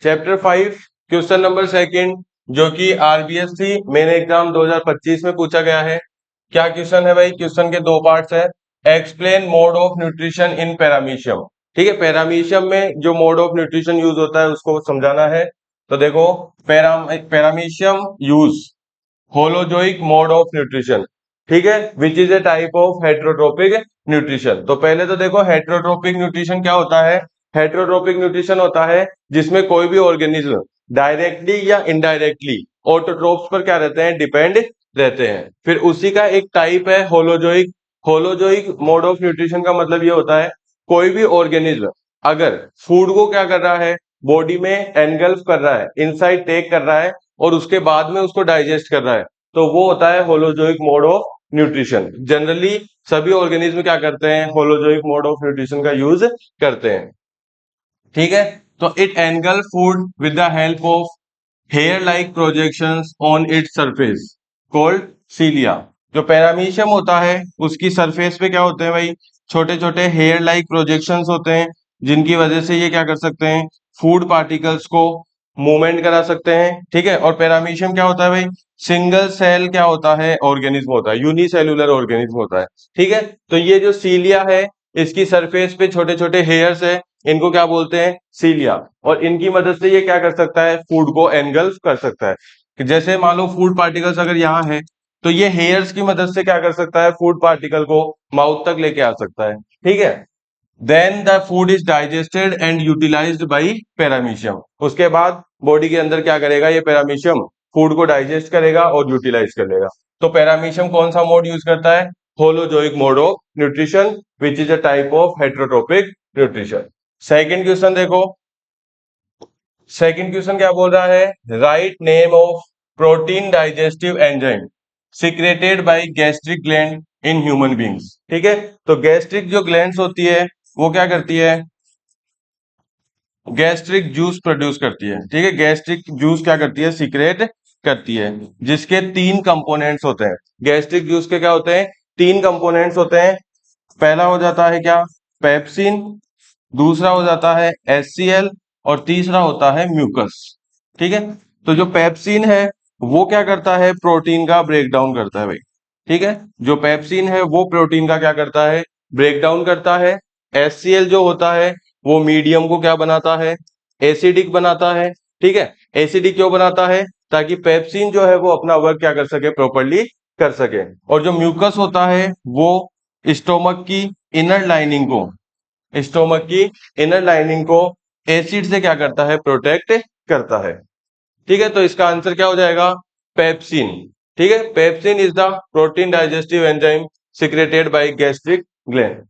Chapter 5 question number second, जो कि RBS थी मेन एग्जाम 2025 में पूछा गया है। क्या क्वेश्चन है भाई? क्वेश्चन के दो पार्ट्स है। Explain mode of nutrition in paramecium. ठीक है, पैरामीशियम में जो मोड ऑफ न्यूट्रिशन यूज होता है उसको समझाना है। तो देखो, paramecium use holozoic mode of nutrition. ठीक है, which is a type of heterotrophic nutrition. तो पहले तो देखो, हेट्रोट्रोपिक न्यूट्रिशन क्या होता है? हेट्रोट्रोपिक न्यूट्रिशन होता है जिसमें कोई भी ऑर्गेनिज्म डायरेक्टली या इनडायरेक्टली ऑटोट्रोप्स पर क्या रहते हैं? डिपेंड रहते हैं। फिर उसी का एक टाइप है holozoic. Holozoic mode of nutrition का मतलब ये होता है, कोई भी ऑर्गेनिज्म अगर फूड को क्या कर रहा है, बॉडी में एनगल्फ कर रहा है, इनसाइड टेक कर रहा है और उसके बाद में उसको डाइजेस्ट कर रहा है, तो वो होता है holozoic mode of nutrition. Generally सभी ऑर्गेनिज्म क्या करते हैं? होलोजोइक मोड ऑफ न्यूट्रिशन का यूज करते हैं। ठीक है, तो it engulf food with the help of hair like projections on its surface called cilia. जो पैरामीशियम होता है उसकी सरफेस पे क्या होते हैं भाई? छोटे छोटे हेयर लाइक प्रोजेक्शंस होते हैं, जिनकी वजह से ये क्या कर सकते हैं? फूड पार्टिकल्स को मूवमेंट करा सकते हैं। ठीक है, और पैरामीशियम क्या होता है भाई? सिंगल सेल क्या होता है? ऑर्गेनिज्म होता है, यूनिसेल्युलर ऑर्गेनिज्म होता है। ठीक है, तो ये जो सीलिया है, इसकी सरफेस पे छोटे छोटे हेयर्स है, इनको क्या बोलते हैं? सीलिया। और इनकी मदद से ये क्या कर सकता है? फूड को एनगल्फ कर सकता है। कि जैसे मान लो फूड पार्टिकल्स अगर यहाँ है, तो ये हेयर्स की मदद से क्या कर सकता है? फूड पार्टिकल को माउथ तक लेके आ सकता है। ठीक है, then the food is digested and utilised by paramecium. उसके बाद बॉडी के अंदर क्या करेगा? ये पैरामीशियम फूड को डाइजेस्ट करेगा और यूटिलाइज कर लेगा। तो पैरामीशियम कौन सा मोड यूज करता है? Holozoic mode of nutrition, which is a type of heterotrophic nutrition. Second question देखो, सेकंड क्वेश्चन क्या बोल रहा है? Write name of protein digestive enzyme secreted by gastric gland in human beings. ठीक है, तो गैस्ट्रिक जो ग्लैंड्स होती है वो क्या करती है? गैस्ट्रिक जूस प्रोड्यूस करती है। ठीक है, गैस्ट्रिक जूस क्या करती है? सीक्रेट करती है, जिसके तीन कंपोनेंट्स होते हैं। गैस्ट्रिक जूस के क्या होते हैं? तीन कंपोनेंट्स होते हैं। पहला हो जाता है क्या? पेप्सिन। दूसरा हो जाता है HCl। और तीसरा होता है म्यूकस। ठीक है, तो जो पेप्सिन है वो क्या करता है? प्रोटीन का ब्रेक डाउन करता है भाई। ठीक है, जो पेप्सिन है वो प्रोटीन का क्या करता है? ब्रेक डाउन करता है। HCl जो होता है वो मीडियम को क्या बनाता है? एसिडिक बनाता है। ठीक है, एसिडिक क्यों बनाता है? ताकि पेप्सिन जो है वो अपना वर्क क्या कर सके? प्रॉपर्ली कर सके। और जो म्यूकस होता है वो स्टोमक की इनर लाइनिंग को, स्टोमक की इनर लाइनिंग को एसिड से क्या करता है? प्रोटेक्ट करता है। ठीक है, तो इसका आंसर क्या हो जाएगा? पेप्सिन। ठीक है, pepsin is the protein digestive enzyme secreted by gastric gland.